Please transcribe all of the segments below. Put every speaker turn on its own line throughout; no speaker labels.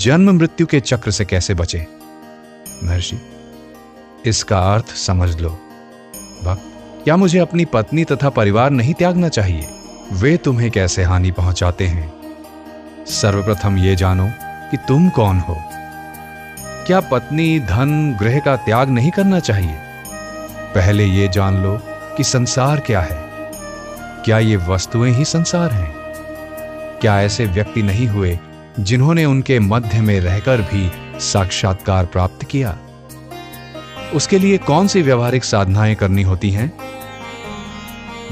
जन्म मृत्यु के चक्र से कैसे बचे? महर्षि, इसका अर्थ समझ लो। भक्त, क्या मुझे अपनी पत्नी तथा परिवार नहीं त्यागना चाहिए? वे तुम्हें कैसे हानि पहुंचाते हैं? सर्वप्रथम ये जानो कि तुम कौन हो। क्या पत्नी, धन, गृह का त्याग नहीं करना चाहिए? पहले ये जान लो कि संसार क्या है। क्या ये वस्तुएं ही संसार हैं? क्या ऐसे व्यक्ति नहीं हुए जिन्होंने उनके मध्य में रहकर भी साक्षात्कार प्राप्त किया? उसके लिए कौन सी व्यवहारिक साधनाएं करनी होती हैं?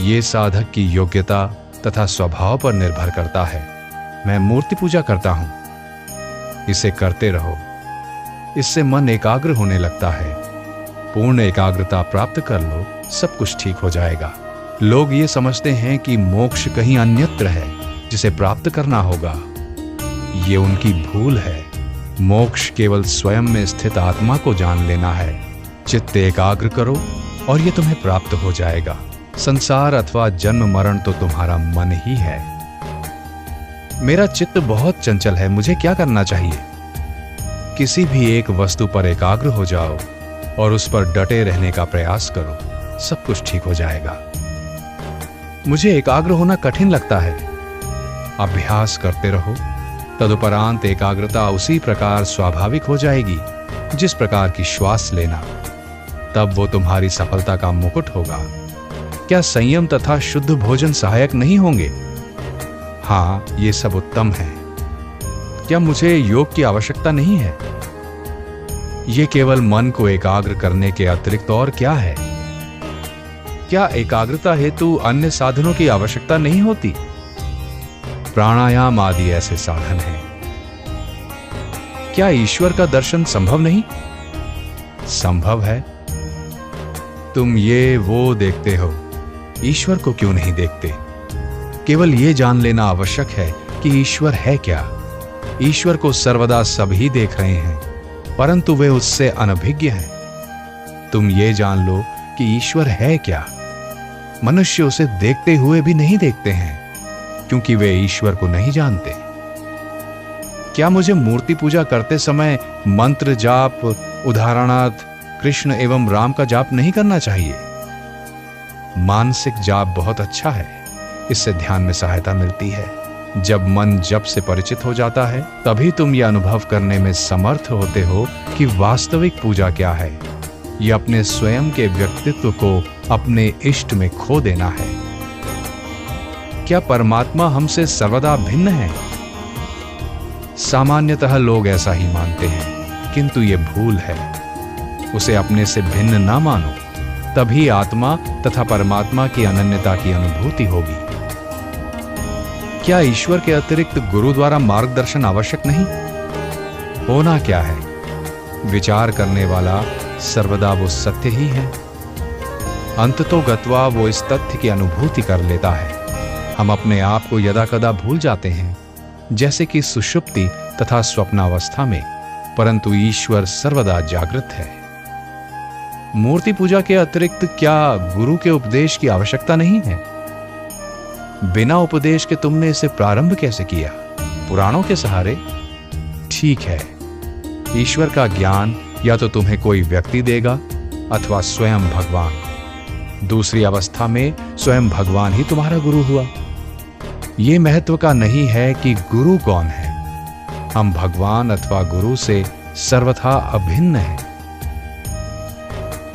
ये साधक की योग्यता तथा स्वभाव पर निर्भर करता है। मैं मूर्ति पूजा करता हूं, इसे करते रहो। इससे मन एकाग्र होने लगता है। पूर्ण एकाग्रता प्राप्त कर लो, सब कुछ ठीक हो जाएगा। लोग ये समझते हैं कि मोक्ष कहीं अन्यत्र है जिसे प्राप्त करना होगा। ये उनकी भूल है। मोक्ष केवल स्वयं में स्थित आत्मा को जान लेना है। चित्त एकाग्र करो और ये तुम्हें प्राप्त हो जाएगा। संसार अथवा जन्म मरण तो तुम्हारा मन ही है। मेरा चित्त बहुत चंचल है, मुझे क्या करना चाहिए? किसी भी एक वस्तु पर एकाग्र हो जाओ और उस पर डटे रहने का प्रयास करो, सब कुछ ठीक हो जाएगा। मुझे एकाग्र होना कठिन लगता है। अभ्यास करते रहो, तदुपरांत एकाग्रता उसी प्रकार स्वाभाविक हो जाएगी जिस प्रकार की श्वास लेना। तब वो तुम्हारी सफलता का मुकुट होगा। क्या संयम तथा शुद्ध भोजन सहायक नहीं होंगे? हाँ, ये सब उत्तम है। क्या मुझे योग की आवश्यकता नहीं है? ये केवल मन को एकाग्र करने के अतिरिक्त और क्या है? क्या एकाग्रता हेतु अन्य साधनों की आवश्यकता नहीं होती? प्राणायाम आदि ऐसे साधन हैं। क्या ईश्वर का दर्शन संभव नहीं? संभव है। तुम ये वो देखते हो, ईश्वर को क्यों नहीं देखते? केवल ये जान लेना आवश्यक है कि ईश्वर है क्या। ईश्वर को सर्वदा सभी देख रहे हैं, परंतु वे उससे अनभिज्ञ हैं। तुम ये जान लो कि ईश्वर है क्या। मनुष्य उसे देखते हुए भी नहीं देखते हैं, क्योंकि वे ईश्वर को नहीं जानते। क्या मुझे मूर्ति पूजा करते समय मंत्र जाप, उदाहरणार्थ कृष्ण एवं राम का जाप नहीं करना चाहिए? मानसिक जाप बहुत अच्छा है, इससे ध्यान में सहायता मिलती है। जब मन जप से परिचित हो जाता है, तभी तुम यह अनुभव करने में समर्थ होते हो कि वास्तविक पूजा क्या है। यह अपने स्वयं के व्यक्तित्व को अपने इष्ट में खो देना है। क्या परमात्मा हमसे सर्वदा भिन्न है? सामान्यतः लोग ऐसा ही मानते हैं, किंतु यह भूल है। उसे अपने से भिन्न ना मानो, तभी आत्मा तथा परमात्मा की अनन्यता की अनुभूति होगी। क्या ईश्वर के अतिरिक्त गुरु द्वारा मार्गदर्शन आवश्यक नहीं? होना क्या है? विचार करने वाला सर्वदा वो सत्य ही है। अंततो गत्वा वो इस तथ्य की अनुभूति कर लेता है। हम अपने आप को यदाकदा भूल जाते हैं, जैसे कि सुषुप्ति तथा स्वप्नावस्था में, परंतु ईश्वर सर्वदा जागृत है। मूर्ति पूजा के अतिरिक्त क्या गुरु के उपदेश की आवश्यकता नहीं है? बिना उपदेश के तुमने इसे प्रारंभ कैसे किया? पुराणों के सहारे? ठीक है, ईश्वर का ज्ञान या तो तुम्हें कोई व्यक्ति देगा अथवा स्वयं भगवान। दूसरी अवस्था में स्वयं भगवान ही तुम्हारा गुरु हुआ। यह महत्व का नहीं है कि गुरु कौन है। हम भगवान अथवा गुरु से सर्वथा अभिन्न हैं।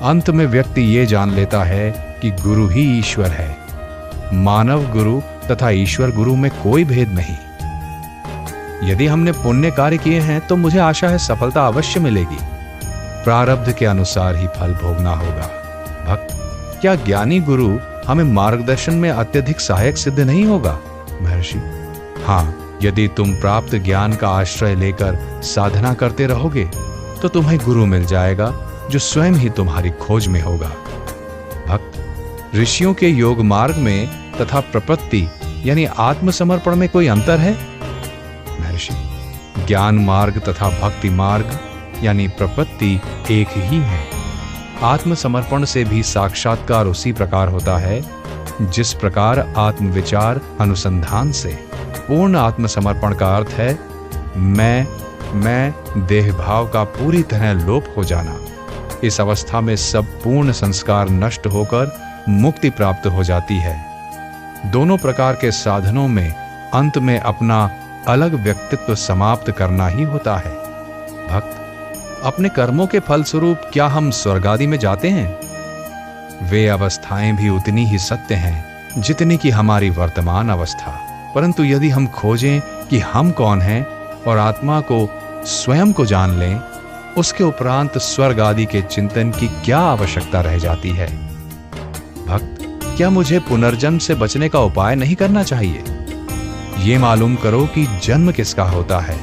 अंत में व्यक्ति ये जान लेता है कि गुरु ही ईश्वर है। मानव गुरु तथा ईश्वर गुरु में कोई भेद नहीं। यदि हमने पुण्य कार्य किए हैं तो मुझे आशा है सफलता अवश्य मिलेगी। प्रारब्ध के अनुसार ही फल भोगना होगा। भक्त, क्या ज्ञानी गुरु हमें मार्गदर्शन में अत्यधिक सहायक सिद्ध नहीं होगा? महर्षि, हाँ, यदि तुम प्राप्त ज्ञान का आश्रय लेकर साधना करते रहोगे तो तुम्हें गुरु मिल जाएगा जो स्वयं ही तुम्हारी खोज में होगा। भक्त, ऋषियों के योग मार्ग में तथा प्रपत्ति यानी आत्मसमर्पण में कोई अंतर है? महर्षि, ज्ञान मार्ग तथा भक्ति मार्ग यानी प्रपत्ति एक ही है। आत्मसमर्पण से भी साक्षात्कार उसी प्रकार होता है जिस प्रकार आत्मविचार अनुसंधान से। पूर्ण आत्मसमर्पण का अर्थ है मैं मैं देह भाव का पूरी तरह लोप हो जाना। इस अवस्था में सब पूर्ण संस्कार नष्ट होकर मुक्ति प्राप्त हो जाती है। दोनों प्रकार के साधनों में अंत में अपना अलग व्यक्तित्व समाप्त करना ही होता है। भक्त, अपने कर्मों के फलस्वरूप क्या हम स्वर्ग आदि में जाते हैं? वे अवस्थाएं भी उतनी ही सत्य हैं जितनी कि हमारी वर्तमान अवस्था। परंतु यदि हम खोजें कि हम कौन हैं और आत्मा को स्वयं को जान लें, उसके उपरांत स्वर्ग आदि के चिंतन की क्या आवश्यकता रह जाती है? भक्त, क्या मुझे पुनर्जन्म से बचने का उपाय नहीं करना चाहिए? ये मालूम करो कि जन्म किसका होता है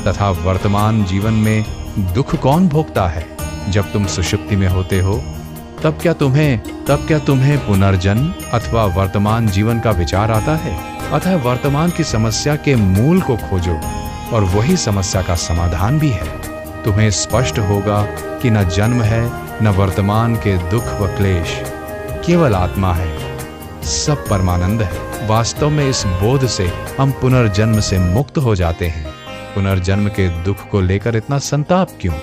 तथा वर्तमान जीवन में दुख कौन भोगता है। जब तुम सुषुप्ति में होते हो तब क्या तुम्हें पुनर्जन्म अथवा वर्तमान जीवन का विचार आता है? अतः वर्तमान की समस्या के मूल को खोजो और वही समस्या का समाधान भी है। तुम्हें स्पष्ट होगा कि न जन्म है न वर्तमान के दुख व क्लेश, केवल आत्मा है, सब परमानंद है। वास्तव में इस बोध से हम पुनर्जन्म से मुक्त हो जाते हैं। पुनर्जन्म के दुख को लेकर इतना संताप क्यों?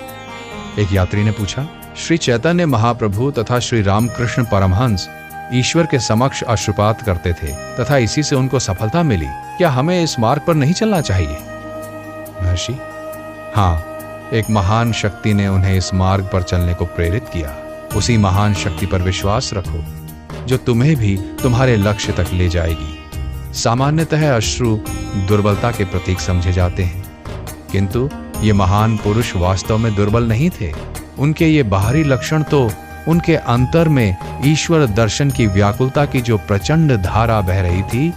एक यात्री ने पूछा। श्री चैतन्य महाप्रभु तथा श्री रामकृष्ण परमहंस ईश्वर के समक्ष अश्रुपात करते थे तथा इसी से उनको सफलता मिली। क्या हमें इस मार्ग पर नहीं चलना चाहिए? महर्षि, हाँ, एक महान शक्ति ने उन्हें इस मार्ग पर चलने को प्रेरित किया। उसी महान शक्ति पर विश्वास रखो जो तुम्हें भी तुम्हारे लक्ष्य तक ले जाएगी। सामान्यतः अश्रु दुर्बलता के प्रतीक समझे जाते हैं, किंतु ये महान पुरुष वास्तव में दुर्बल नहीं थे। उनके ये बाहरी लक्षण तो उनके अंतर में ईश्वर दर्शन की व्याकुलता की जो प्रचंड धारा बह रही थी,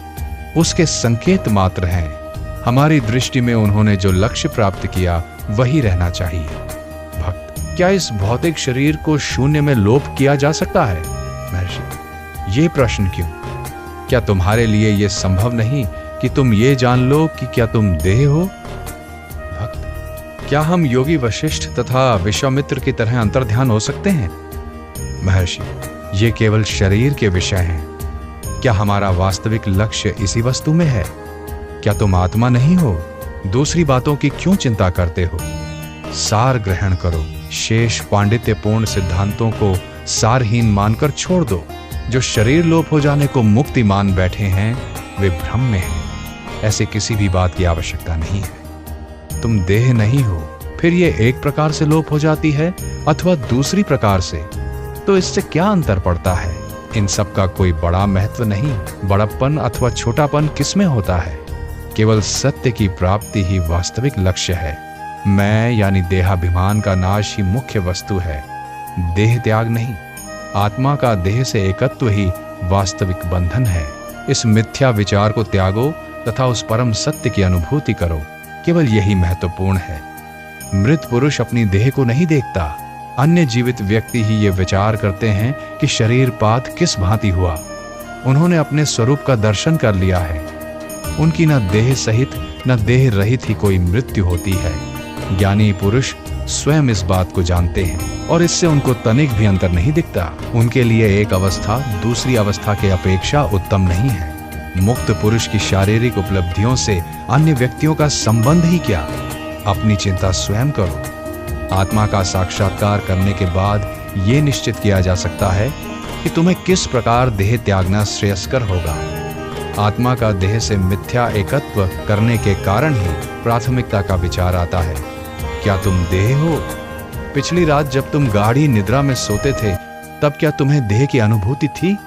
उसके संकेत मात्र हैं। हमारी दृष्टि में उन्होंने जो लक्ष्य प्राप्त किया वही रहना चाहिए। भक्त, क्या इस भौतिक शरीर को शून्य में लोप किया जा सकता है? महर्षि, ये प्रश्न क्यों? क्या तुम्हारे लिए यह संभव नहीं कि तुम ये जान लो कि क्या तुम देह हो? भक्त, क्या हम योगी वशिष्ठ तथा विश्वामित्र की तरह अंतर्ध्यान हो सकते हैं? महर्षि, ये केवल शरीर के विषय हैं। क्या हमारा वास्तविक लक्ष्य इसी वस्तु में है? क्या तुम आत्मा नहीं हो? दूसरी बातों की क्यों चिंता करते हो? सार ग्रहण करो। शेष पांडित्यपूर्ण सिद्धांतों को सारहीन मानकर छोड़ दो। जो शरीर लोप हो जाने को मुक्ति मान बैठे हैं वे भ्रम में हैं। ऐसे किसी भी बात की आवश्यकता नहीं है। तुम देह नहीं हो, फिर ये एक प्रकार से लोप हो जाती है अथवा दूसरी प्रकार से, तो इससे क्या अंतर पड़ता है? इन सब का कोई बड़ा महत्व नहीं। बड़प्पन अथवा छोटापन किसमें होता है? केवल सत्य की प्राप्ति ही वास्तविक लक्ष्य है। मैं यानी देहाभिमान का नाश ही मुख्य वस्तु है, देह त्याग नहीं। आत्मा का देह से एकत्व ही वास्तविक बंधन है। इस मिथ्या विचार को त्यागो तथा उस परम सत्य की अनुभूति करो। केवल यही महत्वपूर्ण है। मृत पुरुष अपनी देह को नहीं देखता। अन्य जीवित व्यक्ति ही ये विचार करते हैं कि शरीर पात किस भांति हुआ। उन्होंने अपने स्वरूप का दर्शन कर लिया है। उनकी न देह सहित न देह रहित ही कोई मृत्यु होती है। ज्ञानी पुरुष स्वयं इस बात को जानते हैं और इससे उनको तनिक भी अंतर नहीं दिखता। उनके लिए एक अवस्था दूसरी अवस्था के अपेक्षा उत्तम नहीं है। मुक्त पुरुष की शारीरिक उपलब्धियों से अन्य व्यक्तियों का संबंध ही क्या? अपनी चिंता स्वयं करो। आत्मा का साक्षात्कार करने के बाद ये निश्चित किया जा सकता है कि तुम्हें किस प्रकार देह त्यागना श्रेयस्कर होगा। आत्मा का देह से मिथ्या एकत्व करने के कारण ही प्राथमिकता का विचार आता है। क्या तुम देह हो? पिछली रात जब तुम गाढ़ी निद्रा में सोते थे तब क्या तुम्हें देह की अनुभूति थी?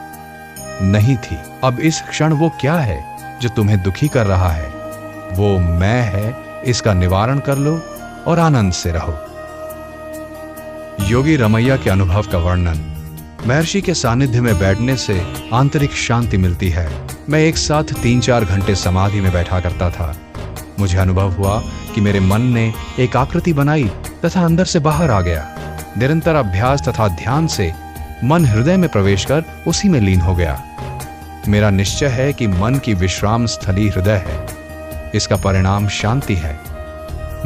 नहीं थी। अब इस क्षण वो क्या है जो तुम्हें दुखी कर रहा है? वो मैं है। इसका निवारण कर लो और आनंद से रहो। योगी रमैया के अनुभव का वर्णन। महर्षि के सानिध्य में बैठने से आंतरिक शांति मिलती है। मैं एक साथ 3-4 घंटे समाधि में बैठा करता था। मुझे अनुभव हुआ कि मेरे मन ने एक आकृति बनाई तथा अंदर से बाहर आ गया। निरंतर अभ्यास तथा ध्यान से मन हृदय में प्रवेश कर उसी में लीन हो गया। मेरा निश्चय है कि मन की विश्राम स्थली हृदय है। इसका परिणाम शांति है।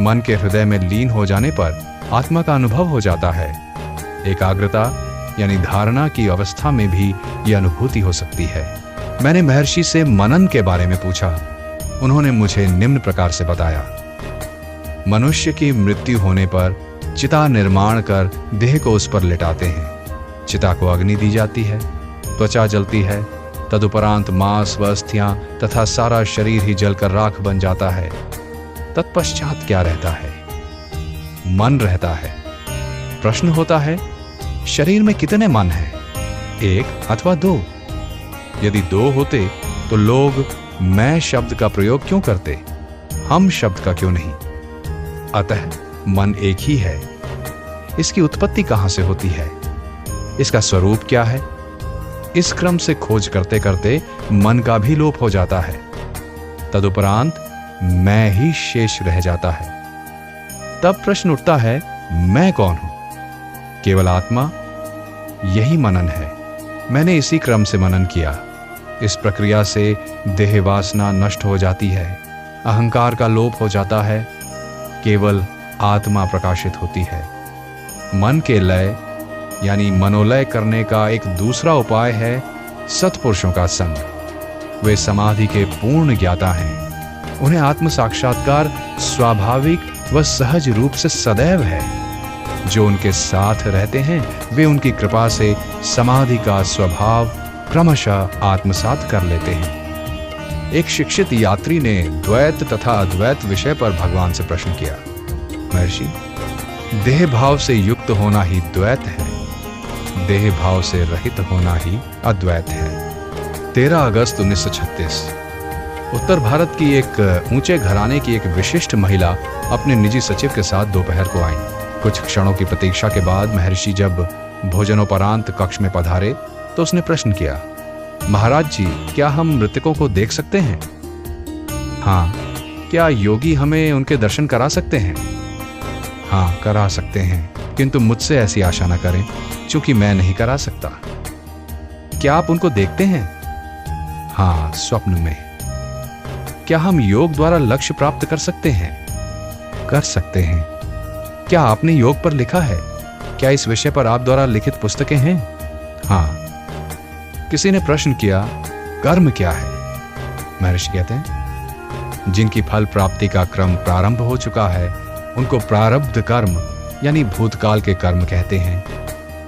मन के हृदय में लीन हो जाने पर आत्मा का अनुभव हो जाता है। एकाग्रता यानी धारणा की अवस्था में भी यह अनुभूति हो सकती है। मैंने महर्षि से मनन के बारे में पूछा। उन्होंने मुझे निम्न प्रकार से बताया। मनुष्य की मृत्यु होने पर चिता निर्माण कर देह को उस पर लिटाते हैं। चिता को अग्नि दी जाती है, त्वचा जलती है, तदुपरांत मांस व अस्थियां तथा सारा शरीर ही जलकर राख बन जाता है। तत्पश्चात क्या रहता है? मन रहता है। प्रश्न होता है, शरीर में कितने मन हैं? एक अथवा दो? यदि दो होते तो लोग मैं शब्द का प्रयोग क्यों करते, हम शब्द का क्यों नहीं? अतः मन एक ही है। इसकी उत्पत्ति कहां से होती है? इसका स्वरूप क्या है? इस क्रम से खोज करते करते मन का भी लोप हो जाता है। तदुपरांत मैं ही शेष रह जाता है। तब प्रश्न उठता है, मैं कौन हूं? केवल आत्मा? यही मनन है। मैंने इसी क्रम से मनन किया। इस प्रक्रिया से देह वासना नष्ट हो जाती है, अहंकार का लोप हो जाता है, केवल आत्मा प्रकाशित होती है। मन के लय यानी मनोलय करने का एक दूसरा उपाय है सत्पुरुषों का संग। वे समाधि के पूर्ण ज्ञाता हैं। उन्हें आत्म साक्षात्कार स्वाभाविक व सहज रूप से सदैव है। जो उनके साथ रहते हैं वे उनकी कृपा से समाधि का स्वभाव क्रमशः आत्मसात कर लेते हैं। एक शिक्षित यात्री ने द्वैत तथा अद्वैत विषय पर भगवान से प्रश्न किया, महर्षि, देह भाव से युक्त होना ही द्वैत है, देह भाव से रहित होना ही अद्वैत है। 13 अगस्त 1936। उत्तर भारत की एक ऊंचे घराने की एक विशिष्ट महिला अपने निजी सचिव के साथ दोपहर को आई। कुछ क्षणों की प्रतीक्षा के बाद महर्षि जब भोजनोपरांत कक्ष में पधारे तो उसने प्रश्न किया, महाराज जी, क्या हम मृतकों को देख सकते हैं? हाँ। क्या योगी हमें उनके दर्शन करा सकते हैं? हाँ, करा सकते हैं, किंतु मुझसे ऐसी आशा न करें, क्योंकि मैं नहीं करा सकता। क्या आप उनको देखते हैं? हाँ, स्वप्न में। क्या हम योग द्वारा लक्ष्य प्राप्त कर सकते हैं? कर सकते हैं। क्या आपने योग पर लिखा है? क्या इस विषय पर आप द्वारा लिखित पुस्तकें हैं? हाँ। किसी ने प्रश्न किया, कर्म क्या है? महर्षि कहते हैं, जिनकी फल प्राप्ति का क्रम प्रारंभ हो चुका है उनको प्रारब्ध कर्म यानी भूतकाल के कर्म कहते हैं।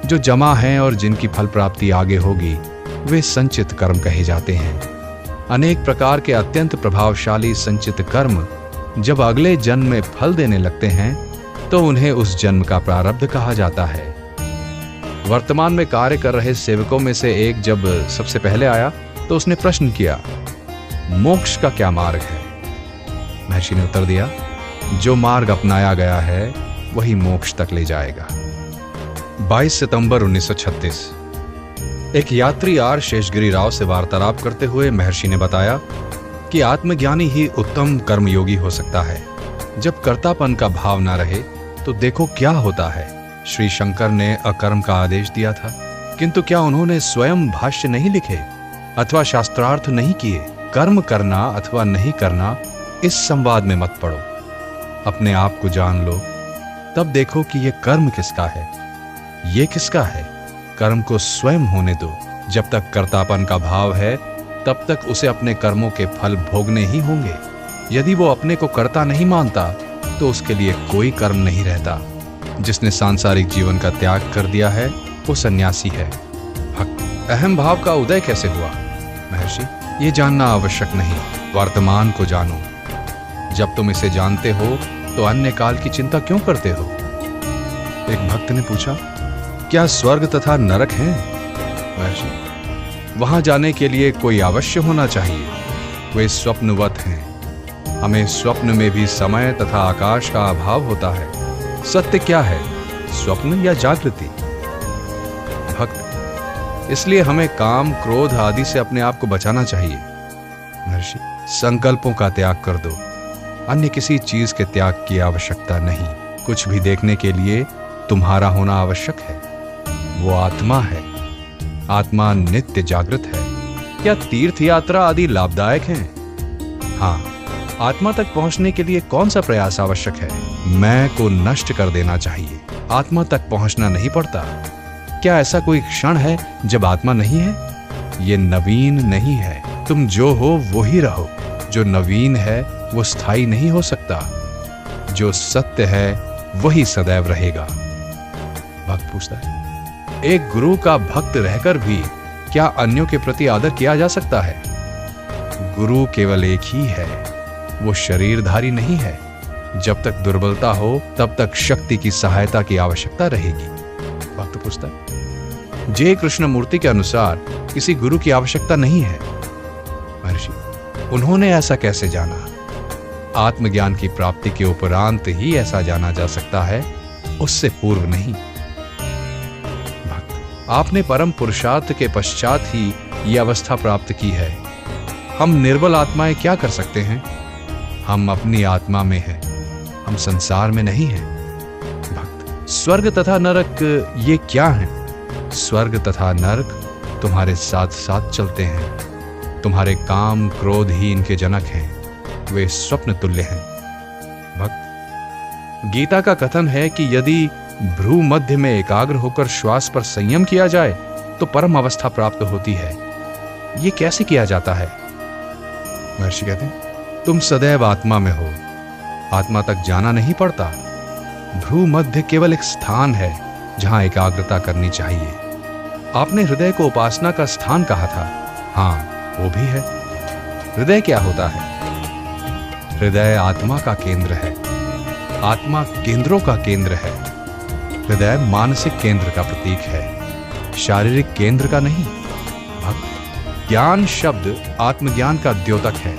जो जमा हैं और जिनकी फल प्राप्ति आगे होगी वे संचित कर्म कहे जाते हैं। अनेक प्रकार के अत्यंत प्रभावशाली संचित कर्म जब अगले जन्म में फल देने लगते हैं तो उन्हें उस जन्म का प्रारब्ध कहा जाता है। वर्तमान में कार्य कर रहे सेवकों में से एक जब सबसे पहले आया तो उसने प्रश्न किया, मोक्ष का क्या मार्ग है? महर्षि ने उत्तर दिया, जो मार्ग अपनाया गया है वही मोक्ष तक ले जाएगा। 22 सितंबर 1936। एक यात्री आर शेषगिरी राव से वार्तालाप करते हुए महर्षि ने बताया कि आत्मज्ञानी ही उत्तम कर्मयोगी हो सकता है। जब कर्तापन का भाव ना रहे तो देखो क्या होता है। श्री शंकर ने अकर्म का आदेश दिया था, किंतु क्या उन्होंने स्वयं भाष्य नहीं लिखे अथवा शास्त्रार्थ नहीं किए? कर्म करना अथवा नहीं करना इस संवाद में मत पड़ो। अपने आप को जान लो, तब देखो कि यह कर्म किसका है, ये किसका है। कर्म को स्वयं होने दो। जब तक कर्तापन का भाव है तब तक उसे अपने कर्मों के फल भोगने ही होंगे। यदि वो अपने को कर्ता नहीं मानता तो उसके लिए कोई कर्म नहीं रहता। जिसने सांसारिक जीवन का त्याग कर दिया है वो सन्यासी है। भक्त। अहम भाव का उदय कैसे हुआ? महर्षि, ये जानना आवश्यक नहीं, वर्तमान को जानो। जब तुम इसे जानते हो तो अन्य काल की चिंता क्यों करते हो? एक भक्त ने पूछा, क्या स्वर्ग तथा नरक हैं? महर्षि, वहां जाने के लिए कोई अवश्य होना चाहिए। वे स्वप्नवत हैं। हमें स्वप्न में भी समय तथा आकाश का अभाव होता है। सत्य क्या है, स्वप्न या जागृति? भक्त, इसलिए हमें काम, क्रोध आदि से अपने आप को बचाना चाहिए। महर्षि, संकल्पों का त्याग कर दो। अन्य किसी चीज के त्याग की आवश्यकता नहीं। कुछ भी देखने के लिए तुम्हारा होना आवश्यक है। वो आत्मा है। आत्मा नित्य जागृत है। क्या तीर्थ यात्रा आदि लाभदायक हैं? हाँ। आत्मा तक पहुंचने के लिए कौन सा प्रयास आवश्यक है? मैं को नष्ट कर देना चाहिए। आत्मा तक पहुंचना नहीं पड़ता। क्या ऐसा कोई क्षण है जब आत्मा नहीं है? ये नवीन नहीं है। तुम जो हो वो ही रहो। जो नवीन है वो स्थायी नहीं हो सकता। जो सत्य है वही सदैव रहेगा। भक्त पूछता है, एक गुरु का भक्त रहकर भी क्या अन्यों के प्रति आदर किया जा सकता है? गुरु केवल एक ही है, वो शरीरधारी नहीं है। जब तक दुर्बलता हो तब तक शक्ति की सहायता की आवश्यकता रहेगी। भक्त पूछता है, जय कृष्ण मूर्ति के अनुसार किसी गुरु की आवश्यकता नहीं है। महर्षि, उन्होंने ऐसा कैसे जाना? आत्मज्ञान की प्राप्ति के उपरांत ही ऐसा जाना जा सकता है, उससे पूर्व नहीं। भक्त, आपने परम पुरुषार्थ के पश्चात ही यह अवस्था प्राप्त की है। हम निर्बल आत्माएं क्या कर सकते हैं? हम अपनी आत्मा में हैं, हम संसार में नहीं हैं। भक्त, स्वर्ग तथा नरक ये क्या हैं? स्वर्ग तथा नरक तुम्हारे साथ साथ चलते हैं। तुम्हारे काम क्रोध ही इनके जनक हैं, वे स्वप्न तुल्य हैं। भक्त, गीता का कथन है कि यदि भ्रू मध्य में एकाग्र होकर श्वास पर संयम किया जाए तो परम अवस्था प्राप्त होती है। यह कैसे किया जाता है? महर्षि कहते हैं, तुम सदैव आत्मा में हो, आत्मा तक जाना नहीं पड़ता। भ्रू मध्य केवल एक स्थान है जहां एकाग्रता करनी चाहिए। आपने हृदय को उपासना का स्थान कहा था। हां, वो भी है। हृदय क्या होता है? हृदय आत्मा का केंद्र है। आत्मा केंद्रों का केंद्र है। हृदय मानसिक केंद्र का प्रतीक है, शारीरिक केंद्र का नहीं। भक्त, ज्ञान शब्द आत्मज्ञान का द्योतक है।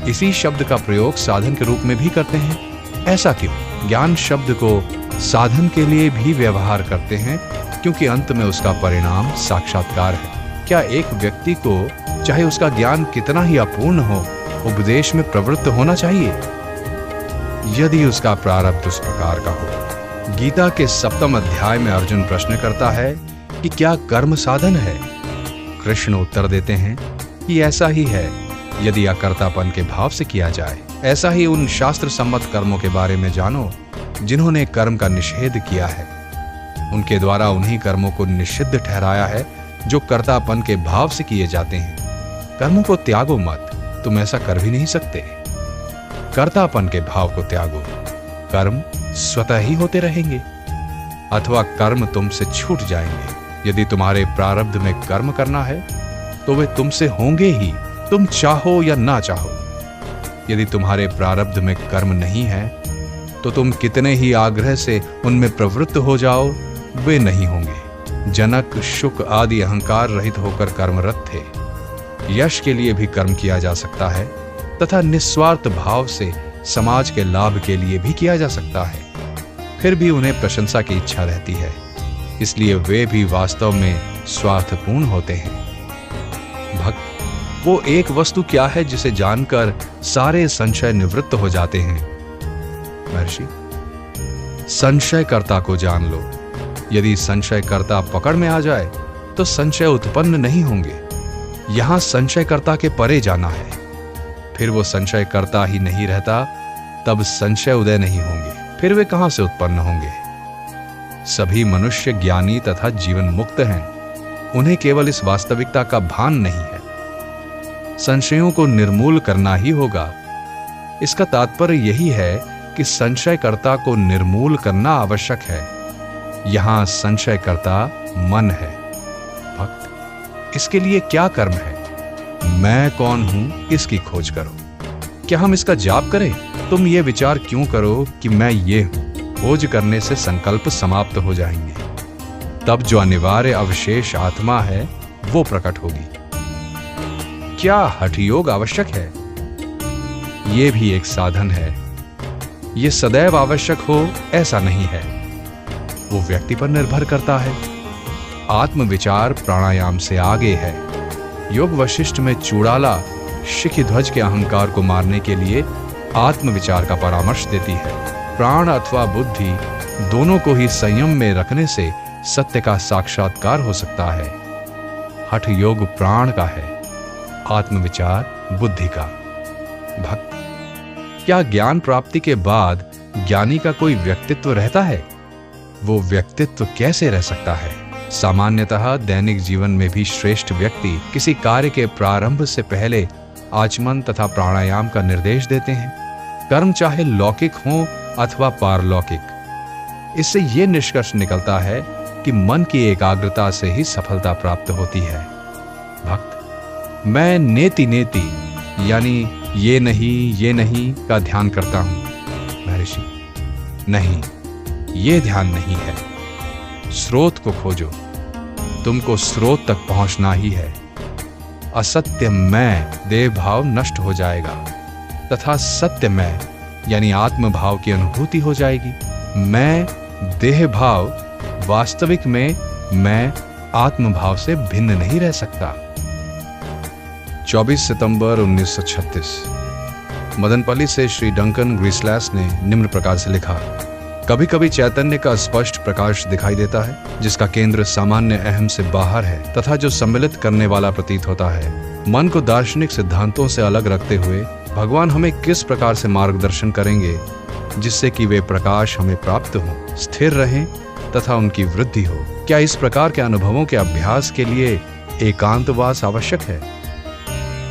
इसी शब्द का प्रयोग साधन के रूप में भी करते हैं। ऐसा क्यों? ज्ञान शब्द को साधन के लिए भी व्यवहार करते हैं क्योंकि अंत में उसका परिणाम साक्षात्कार है। क्या एक व्यक्ति को चाहे उसका ज्ञान कितना ही अपूर्ण हो, उपदेश में प्रवृत्त होना चाहिए यदि उसका प्रारब्ध उस प्रकार का हो? गीता के 7वें अध्याय में अर्जुन प्रश्न करता है कि क्या कर्म साधन है? कृष्ण उत्तर देते हैं कि ऐसा ही है यदि अकर्तापन के भाव से किया जाए। ऐसा ही उन शास्त्र सम्मत कर्मों के बारे में जानो जिन्होंने कर्म का निषेध किया है। उनके द्वारा उन्हीं कर्मों को निषिद्ध ठहराया है जो कर्तापन के भाव से किए जाते हैं। कर्मों को त्यागो मत, तुम ऐसा कर भी नहीं सकते। कर्तापन के भाव को त्यागो, कर्म स्वतः ही होते रहेंगे अथवा कर्म तुमसे छूट जाएंगे। यदि तुम्हारे प्रारब्ध में कर्म करना है तो वे तुमसे होंगे ही, तुम चाहो या ना चाहो। यदि तुम्हारे प्रारब्ध में कर्म नहीं है तो तुम कितने ही आग्रह से उनमें प्रवृत्त हो जाओ, वे नहीं होंगे। जनक, शुक आदि अहंकार रहित होकर कर्मरत थे। यश के लिए भी कर्म किया जा सकता है तथा निस्वार्थ भाव से समाज के लाभ के लिए भी किया जा सकता है। फिर भी उन्हें प्रशंसा की इच्छा रहती है, इसलिए वे भी वास्तव में स्वार्थपूर्ण होते हैं। भक्त, वो एक वस्तु क्या है जिसे जानकर सारे संशय निवृत्त हो जाते हैं? महर्षि, संशयकर्ता को जान लो। यदि संशयकर्ता पकड़ में आ जाए तो संशय उत्पन्न नहीं होंगे। यहां संशयकर्ता के परे जाना है। फिर वो संशयकर्ता ही नहीं रहता, तब संशय उदय नहीं होंगे। फिर वे कहां से उत्पन्न होंगे? सभी मनुष्य ज्ञानी तथा जीवन मुक्त हैं। उन्हें केवल इस वास्तविकता का भान नहीं है। संशयों को निर्मूल करना ही होगा। इसका तात्पर्य यही है कि संशयकर्ता को निर्मूल करना आवश्यक है। यहां संशयकर्ता मन है। भक्त, इसके लिए क्या कर्म है? मैं कौन हूं, इसकी खोज करो। क्या हम इसका जाप करें? तुम ये विचार क्यों करो कि मैं ये हूं? खोज करने से संकल्प समाप्त हो जाएंगे। तब जो अनिवार्य अवशेष आत्मा है वो प्रकट होगी। क्या हठ योग आवश्यक है? ये भी एक साधन है। ये सदैव आवश्यक हो ऐसा नहीं है, वो व्यक्ति पर निर्भर करता है। आत्मविचार प्राणायाम से आगे है। योग वशिष्ठ में चूड़ाला शिखध्वज के अहंकार को मारने के लिए आत्मविचार का परामर्श देती है। प्राण अथवा बुद्धि दोनों को ही संयम में रखने से सत्य का साक्षात्कार हो सकता है। हठ योग प्राण का है, आत्मविचार बुद्धि का। भक्त, क्या ज्ञान प्राप्ति के बाद ज्ञानी का कोई व्यक्तित्व रहता है? वो व्यक्तित्व कैसे रह सकता है? सामान्यतः दैनिक जीवन में भी श्रेष्ठ व्यक्ति किसी कार्य के प्रारंभ से पहले आचमन तथा प्राणायाम का निर्देश देते हैं। कर्म चाहे लौकिक हो अथवा पारलौकिक। इससे यह निष्कर्ष निकलता है कि मन की एकाग्रता से ही सफलता प्राप्त होती है। भक्त, मैं नेति नेति यानी ये नहीं का ध्यान करता हूं। महर्षि, नहीं, ये ध्यान नहीं है। स्रोत को खोजो, तुमको स्रोत तक पहुंचना ही है। असत्य मैं देह भाव नष्ट हो जाएगा तथा सत्य मैं यानी आत्म भाव की अनुभूति हो जाएगी। मैं देह भाव, वास्तविक में मैं आत्म भाव से भिन्न नहीं रह सकता। 24 सितंबर 1936 मदनपल्ली से श्री डंकन ग्रीसलैस ने निम्न प्रकार से लिखा। कभी कभी चैतन्य का स्पष्ट प्रकाश दिखाई देता है जिसका केंद्र सामान्य अहम से बाहर है तथा जो सम्मिलित करने वाला प्रतीत होता है। मन को दार्शनिक सिद्धांतों से अलग रखते हुए भगवान हमें किस प्रकार से मार्गदर्शन करेंगे जिससे कि वे प्रकाश हमें प्राप्त हो, स्थिर रहें तथा उनकी वृद्धि हो। क्या इस प्रकार के अनुभवों के अभ्यास के लिए एकांतवास आवश्यक है?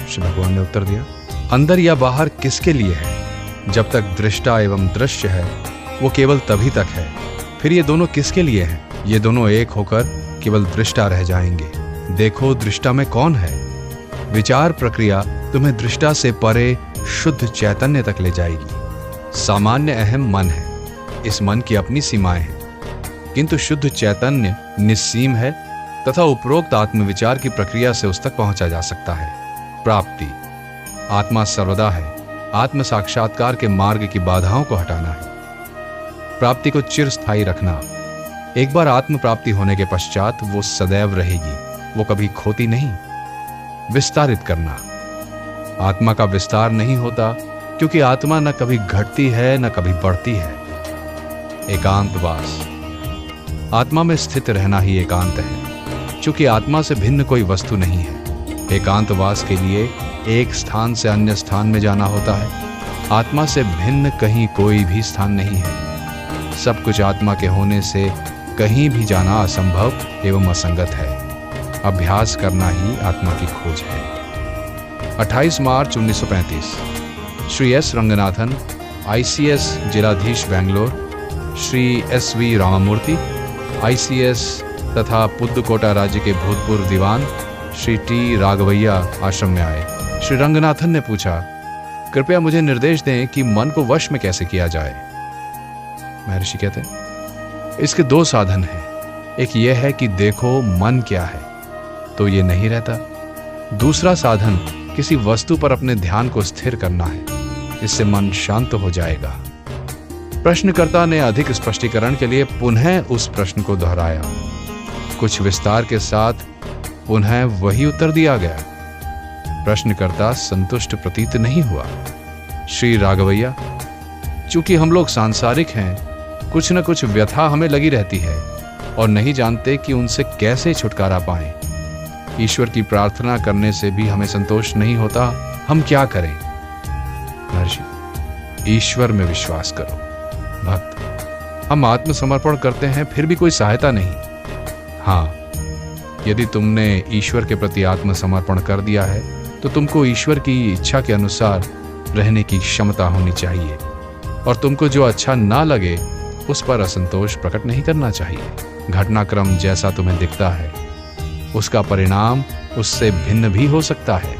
श्री भगवान ने उत्तर दिया, अंदर या बाहर किसके लिए है? जब तक दृष्टा एवं दृश्य है वो केवल तभी तक है। फिर ये दोनों किसके लिए हैं? ये दोनों एक होकर केवल दृष्टा रह जाएंगे। देखो दृष्टा में कौन है? विचार प्रक्रिया तुम्हें दृष्टा से परे शुद्ध चैतन्य तक ले जाएगी। सामान्य अहम मन है, इस मन की अपनी सीमाएं हैं, किंतु शुद्ध चैतन्य निस्सीम है तथा उपरोक्त आत्मविचार की प्रक्रिया से उस तक पहुंचा जा सकता है। प्राप्ति, आत्मा सर्वदा है। आत्म साक्षात्कार के मार्ग की बाधाओं को हटाना है, प्राप्ति को चिरस्थायी रखना। एक बार आत्म प्राप्ति होने के पश्चात वो सदैव रहेगी, वो कभी खोती नहीं। विस्तारित करना, आत्मा का विस्तार नहीं होता क्योंकि आत्मा न कभी घटती है न कभी बढ़ती है। एकांतवास, आत्मा में स्थित रहना ही एकांत है, क्योंकि आत्मा से भिन्न कोई वस्तु नहीं है। एकांतवास के लिए एक स्थान से अन्य स्थान में जाना होता है। आत्मा से भिन्न कहीं कोई भी स्थान नहीं है। सब कुछ आत्मा के होने से कहीं भी जाना असंभव एवं असंगत है। अभ्यास करना ही आत्मा की खोज है। 28 मार्च 1935 श्री एस रंगनाथन, ICS जिलाधीश बेंगलोर, श्री SV रामामूर्ति, ICS तथा पुदुकोटा राज्य के भूतपूर्व दीवान श्री T राघवैया आश्रम में आए। श्री रंगनाथन ने पूछा, कृपया मुझे निर्देश दें कि मन को वश में कैसे किया जाए। महर्षि कहते हैं, इसके दो साधन हैं। एक यह है कि देखो मन क्या है, तो ये नहीं रहता। दूसरा साधन किसी वस्तु पर अपने ध्यान को स्थिर करना है, इससे मन शांत हो जाएगा। प्रश्नकर्ता ने अधिक स्पष्टीकरण के लिए पुनः उस प्रश्न को दोहराया। कुछ विस्तार के साथ पुनः वही उत्तर दिया गया। प्रश्नकर्ता संतुष्ट प्रतीत नहीं हुआ। श्री राघवैया, चूंकि हम लोग सांसारिक हैं, कुछ न कुछ व्यथा हमें लगी रहती है और नहीं जानते कि उनसे कैसे छुटकारा पाएं। ईश्वर की प्रार्थना करने से भी हमें संतोष नहीं होता, हम क्या करें? महर्षि, ईश्वर में विश्वास करो। भक्त, हम आत्मसमर्पण करते हैं फिर भी कोई सहायता नहीं। हाँ, यदि तुमने ईश्वर के प्रति आत्मसमर्पण कर दिया है तो तुमको ईश्वर की इच्छा के अनुसार रहने की क्षमता होनी चाहिए और तुमको जो अच्छा ना लगे उस पर असंतोष प्रकट नहीं करना चाहिए। घटनाक्रम जैसा तुम्हें दिखता है उसका परिणाम उससे भिन्न भी हो सकता है।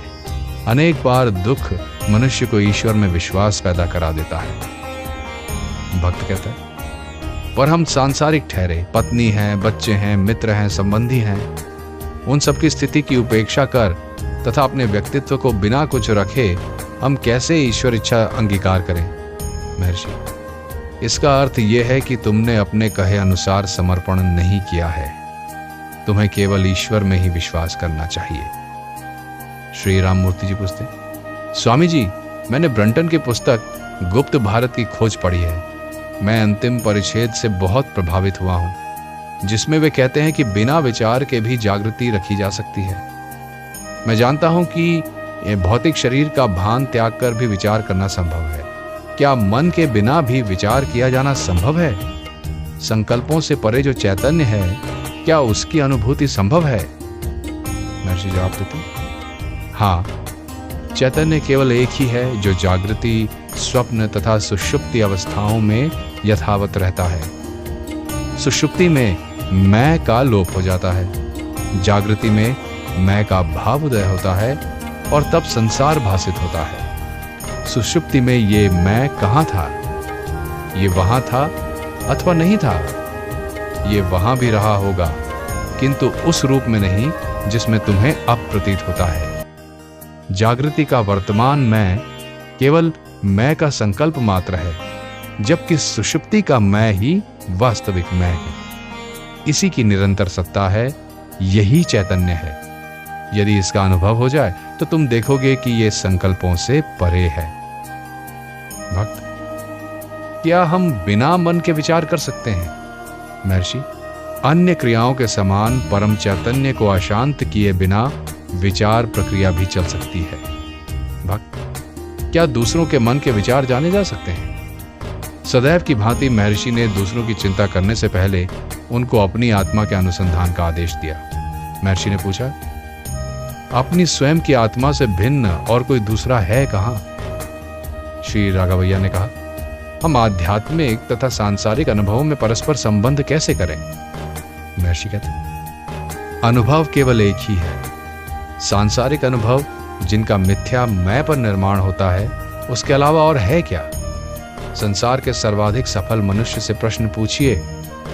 अनेक बार दुख मनुष्य को ईश्वर में विश्वास पैदा करा देता है। भक्त कहता है, पर हम सांसारिक ठहरे, पत्नी हैं, बच्चे हैं, मित्र हैं, संबंधी हैं, उन सबकी स्थिति की उपेक्षा कर तथा अपने व्यक्तित्व को बिना कुछ रखे हम कैसे ईश्वर इच्छा अंगीकार करें? महर्षि, इसका अर्थ यह है कि तुमने अपने कहे अनुसार समर्पण नहीं किया है। तुम्हें केवल ईश्वर में ही विश्वास करना चाहिए। श्री राममूर्ति जी पूछते, स्वामी जी, मैंने ब्रंटन की पुस्तक गुप्त भारत की खोज पढ़ी है। मैं अंतिम परिच्छेद से बहुत प्रभावित हुआ हूं, जिसमें वे कहते हैं कि बिना विचार के भी जागृति रखी जा सकती है। मैं जानता हूं कि भौतिक शरीर का भान त्याग कर भी विचार करना संभव है। क्या मन के बिना भी विचार किया जाना संभव है? संकल्पों से परे जो चैतन्य है, क्या उसकी अनुभूति संभव है? महर्षि जवाब देते, हाँ, चैतन्य केवल एक ही है जो जागृति स्वप्न तथा सुषुप्ति अवस्थाओं में यथावत रहता है। सुषुप्ति में मैं का लोप हो जाता है, जागृति में मैं का भाव उदय होता है और तब संसार भासित होता है। सुषुप्ति में ये मैं कहाँ था? ये वहां था अथवा नहीं था? ये वहां भी रहा होगा, किंतु उस रूप में नहीं जिसमें तुम्हें अब प्रतीत होता है। जागृति का वर्तमान मैं केवल मैं का संकल्प मात्र है, जबकि सुषुप्ति का मैं ही वास्तविक मैं है। इसी की निरंतर सत्ता है, यही चैतन्य है। यदि इसका अनुभव हो जाए तो तुम देखोगे कि यह संकल्पों से परे है। भक्त, क्या हम बिना मन के विचार कर सकते हैं? महर्षि, अन्य क्रियाओं के समान परम चैतन्य को अशांत किए बिना विचार प्रक्रिया भी चल सकती है। भक्त, क्या दूसरों के मन के विचार जाने जा सकते हैं? सदैव की भांति महर्षि ने दूसरों की चिंता करने से पहले उनको अपनी आत्मा के अनुसंधान का आदेश दिया। महर्षि ने पूछा, अपनी स्वयं की आत्मा से भिन्न और कोई दूसरा है कहां? श्री राघवैया ने कहा, हम आध्यात्मिक तथा सांसारिक अनुभवों में परस्पर संबंध कैसे करें? महर्षि कहते, अनुभव केवल एक ही है। सांसारिक अनुभव जिनका मिथ्या मैं पर निर्माण होता है, उसके अलावा और है क्या? संसार के सर्वाधिक सफल मनुष्य से प्रश्न पूछिए,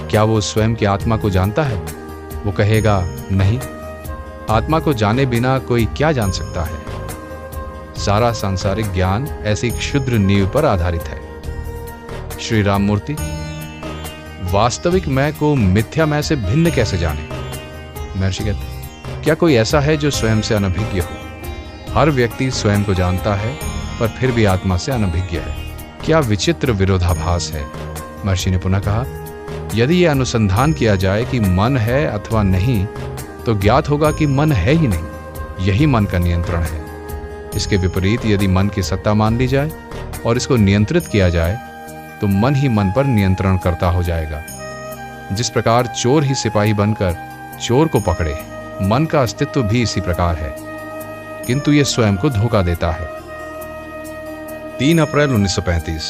क्या वो स्वयं की आत्मा को जानता है? वो कहेगा नहीं। आत्मा को जाने बिना कोई क्या जान सकता है? सारा सांसारिक ज्ञान ऐसी क्षुद्र नींव पर आधारित है। श्री राममूर्ति, वास्तविक मैं को मिथ्या मैं से भिन्न कैसे जाने? महर्षि कहते, क्या कोई ऐसा है जो स्वयं से अनभिज्ञ हो? हर व्यक्ति स्वयं को जानता है, पर फिर भी आत्मा से अनभिज्ञ है। क्या विचित्र विरोधाभास है। महर्षि ने पुनः कहा, यदि यह अनुसंधान किया जाए कि मन है अथवा नहीं, तो ज्ञात होगा कि मन है ही नहीं, यही मन का नियंत्रण है। इसके विपरीत यदि मन की सत्ता मान ली जाए और इसको नियंत्रित किया जाए, तो मन ही मन पर नियंत्रण करता हो जाएगा। जिस प्रकार चोर ही सिपाही बनकर चोर को पकड़े, मन का अस्तित्व भी इसी प्रकार है, किंतु यह स्वयं को धोखा देता है। 3 अप्रैल 1935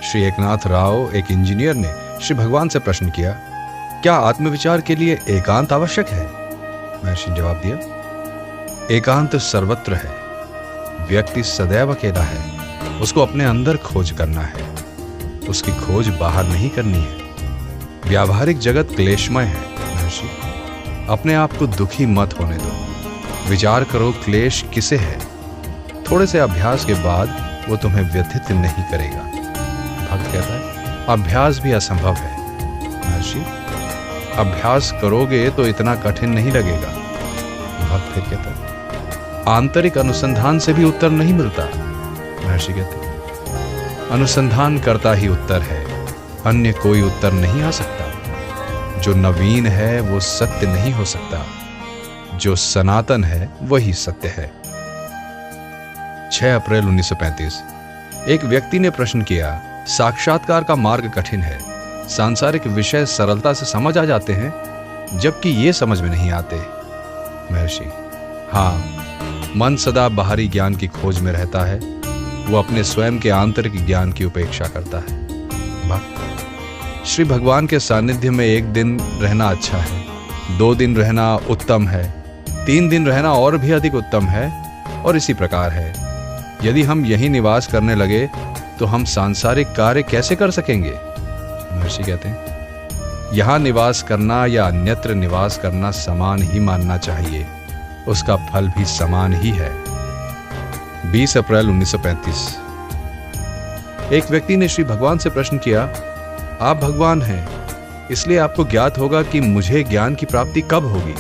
श्री एकनाथ राव, एक इंजीनियर, ने श्री भगवान से प्रश्न किया, क्या आत्मविचार के लिए एकांत आवश्यक है? महर्षि ने जवाब दिया, एकांत सर्वत्र है। व्यक्ति सदैव अकेला है, उसको अपने अंदर खोज करना है, उसकी खोज बाहर नहीं करनी है। व्यावहारिक जगत क्लेशमय है। महर्षि, अपने आप को दुखी मत होने दो, विचार करो क्लेश किसे है। थोड़े से अभ्यास के बाद वो तुम्हें व्यथित नहीं करेगा। भक्त कहता है, अभ्यास भी असंभव है। महर्षि, अभ्यास करोगे तो इतना कठिन नहीं लगेगा। भक्त फिर कहता है, आंतरिक अनुसंधान से भी उत्तर नहीं मिलता। महर्षि कहते, अनुसंधान करता ही उत्तर है, अन्य कोई उत्तर नहीं आ सकता। जो नवीन है वो सत्य नहीं हो सकता, जो सनातन है वही सत्य है। 6 अप्रैल 1935 एक व्यक्ति ने प्रश्न किया, साक्षात्कार का मार्ग कठिन है, सांसारिक विषय सरलता से समझ आ जाते हैं, जबकि ये समझ में नहीं आते। महर्षि, हाँ, मन सदा बाहरी ज्ञान की खोज में रहता है, वो अपने स्वयं के आंतरिक ज्ञान की उपेक्षा करता है। भक्त, श्री भगवान के सानिध्य में 1 दिन रहना अच्छा है, 2 दिन रहना उत्तम है, 3 दिन रहना और भी अधिक उत्तम है, और इसी प्रकार है। यदि हम यही निवास करने लगे तो हम सांसारिक कार्य कैसे कर सकेंगे? महर्षि कहते हैं, यहां निवास करना या अन्यत्र निवास करना समान ही मानना चाहिए, उसका फल भी समान ही है। 20 अप्रैल 1935 एक व्यक्ति ने श्री भगवान से प्रश्न किया, आप भगवान हैं, इसलिए आपको ज्ञात होगा कि मुझे ज्ञान की प्राप्ति कब होगी।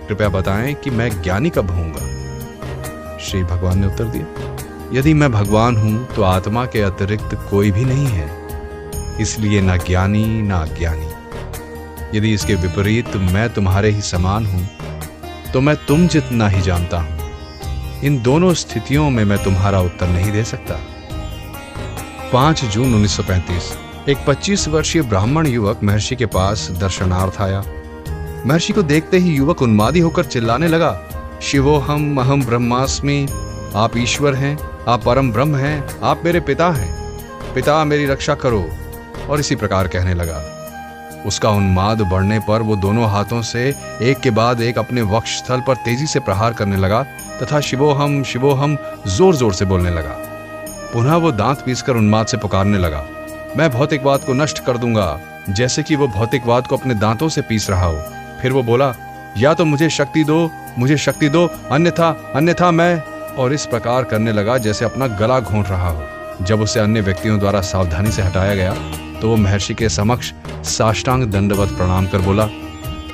कृपया बताएं कि मैं ज्ञानी कब होऊंगा। श्री भगवान ने उत्तर दिया, यदि मैं भगवान हूं तो आत्मा के अतिरिक्त कोई भी नहीं है, इसलिए ना ज्ञानी ना अज्ञानी। यदि इसके विपरीत मैं तुम्हारे ही समान हूं, तो मैं तुम जितना ही जानता हूं। इन दोनों स्थितियों में मैं तुम्हारा उत्तर नहीं दे सकता। 5 जून 1935 एक 25 वर्षीय ब्राह्मण युवक महर्षि के पास दर्शनार्थ आया। महर्षि को देखते ही युवक उन्मादी होकर चिल्लाने लगा, शिवोहम अहम ब्रह्मास्मि, आप ईश्वर हैं, आप परम ब्रह्म हैं, आप मेरे पिता हैं, पिता मेरी रक्षा करो। और इसी प्रकार कहने लगा। उसका उन्माद बढ़ने पर वो दोनों हाथों से एक के बाद एक अपने वक्ष स्थल पर तेजी से प्रहार करने लगा तथा शिवोहम शिवोहम जोर जोर से बोलने लगा। पुनः वो दांत पीसकर उन्माद से पुकारने लगा, मैं भौतिकवाद को नष्ट कर दूंगा, जैसे कि वो भौतिकवाद को अपने दांतों से पीस रहा हो। फिर वो बोला, या तो मुझे शक्ति दो, अन्यथा मैं। और इस प्रकार करने लगा जैसे अपना गला घोंट रहा हो। जब उसे अन्य व्यक्तियों द्वारा सावधानी से हटाया गया तो वो महर्षि के समक्ष साष्टांग दंडवत प्रणाम कर बोला,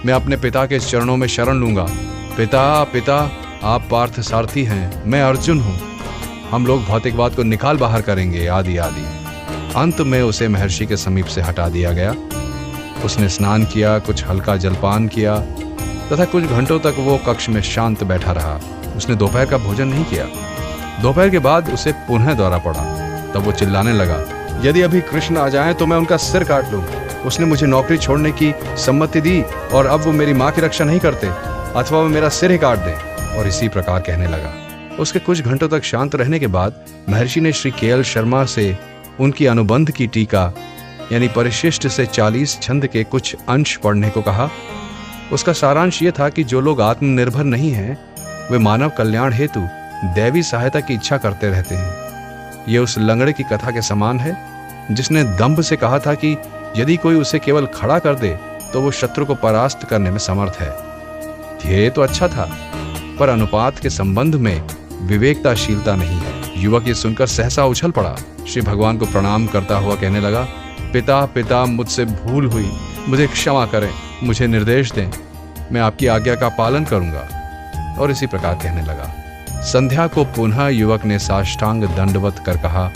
मैं अपने पिता के चरणों में शरण लूंगा। पिता, आप पार्थ सारथी हैं, मैं अर्जुन हूँ, हम लोग भौतिकवाद को निकाल बाहर करेंगे, आदि आदि। अंत में उसे महर्षि के समीप से हटा दिया गया। उसने स्नान किया, कुछ हल्का जलपान किया तथा कुछ घंटों तक वो कक्ष में शांत बैठा रहा। उसने दोपहर का भोजन नहीं किया। दोपहर के बाद उसे पुनः दौरा पड़ा। तब वो चिल्लाने लगा, यदि अभी कृष्ण आ जाएं तो मैं उनका सिर काट लूं। उसने मुझे नौकरी छोड़ने की सम्मति दी और अब वो मेरी माँ की रक्षा नहीं करते, अथवा वो मेरा सिर ही काट दें। और इसी प्रकार कहने लगा। उसके कुछ घंटों तक शांत रहने के बाद महर्षि ने श्री केएल शर्मा से उनकी अनुबंध की टीका यानी परिशिष्ट से 40 छंद के कुछ अंश पढ़ने को कहा। उसका सारांश ये था कि जो लोग आत्मनिर्भर नहीं हैं वे मानव कल्याण हेतु दैवी सहायता की इच्छा करते रहते हैं। ये उस लंगड़े की कथा के समान है जिसने दंभ से कहा था कि यदि कोई उसे केवल खड़ा कर दे तो वो शत्रु को परास्त करने में समर्थ है। ध्येय तो अच्छा था पर अनुपात के संबंध में विवेकताशीलता नहीं है। युवक ये सुनकर सहसा उछल पड़ा। श्री भगवान को प्रणाम करता हुआ कहने लगा, पिता, मुझसे भूल हुई, मुझे क्षमा करें, मुझे निर्देश दें, मैं आपकी आज्ञा का पालन करूंगा। और इसी प्रकार कहने लगा। संध्या को पुनः युवक ने साष्टांग दंडवत कर कहा,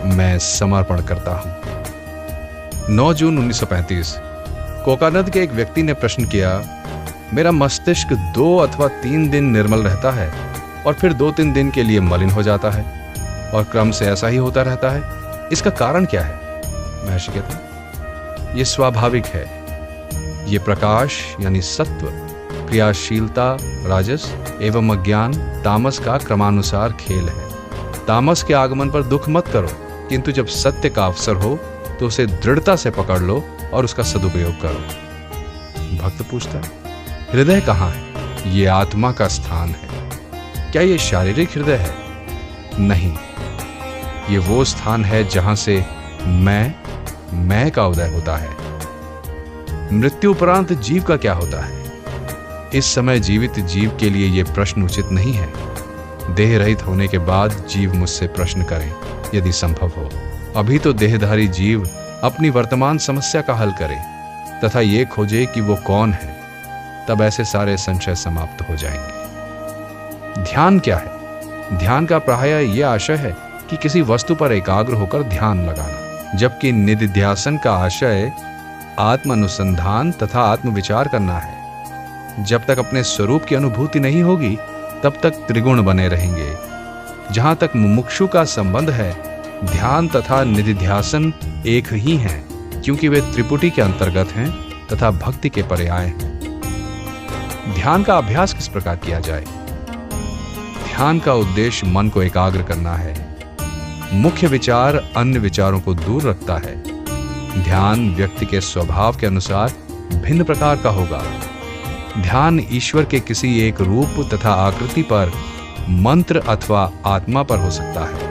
मैं समर्पण करता हूं। 9 जून 1935 कोकानद के एक व्यक्ति ने प्रश्न किया, मेरा मस्तिष्क 2 अथवा 3 दिन निर्मल रहता है और फिर 2-3 दिन के लिए मलिन हो जाता है और क्रम से ऐसा ही होता रहता है, इसका कारण क्या है? महर्षि कहते, ये स्वाभाविक है। ये प्रकाश यानी सत्व, क्रियाशीलता राजस एवं अज्ञान तामस का क्रमानुसार खेल है। तामस के आगमन पर दुख मत करो, किंतु जब सत्य का अवसर हो तो उसे दृढ़ता से पकड़ लो और उसका सदुपयोग करो। भक्त पूछता, हृदय कहाँ है? ये आत्मा का स्थान है। क्या ये शारीरिक हृदय है? नहीं, ये वो स्थान है जहां से मैं का उदय होता है। मृत्यु उपरांत जीव का क्या होता है? इस समय जीवित जीव के लिए यह प्रश्न उचित नहीं है। देह रहित होने के बाद जीव मुझसे प्रश्न करें यदि संभव हो। अभी तो देहधारी जीव अपनी वर्तमान समस्या का हल करे तथा ये खोजे कि वो कौन है, तब ऐसे सारे संशय समाप्त हो जाएंगे। ध्यान क्या है? ध्यान का प्रायः यह आशय है कि किसी वस्तु पर एकाग्र होकर ध्यान लगाना, जबकि निधिध्यासन का आशय आत्मानुसंधान तथा आत्मविचार करना है। जब तक अपने स्वरूप की अनुभूति नहीं होगी तब तक त्रिगुण बने रहेंगे। जहां तक मुमुक्षु का संबंध है, ध्यान तथा निधिध्यासन एक ही हैं, क्योंकि वे त्रिपुटी के अंतर्गत हैं तथा भक्ति के पर्याय हैं। ध्यान का अभ्यास किस प्रकार किया जाए? ध्यान का उद्देश्य मन को एकाग्र करना है। मुख्य विचार अन्य विचारों को दूर रखता है। ध्यान व्यक्ति के स्वभाव के अनुसार भिन्न प्रकार का होगा। ध्यान ईश्वर के किसी एक रूप तथा आकृति पर, मंत्र अथवा आत्मा पर हो सकता है।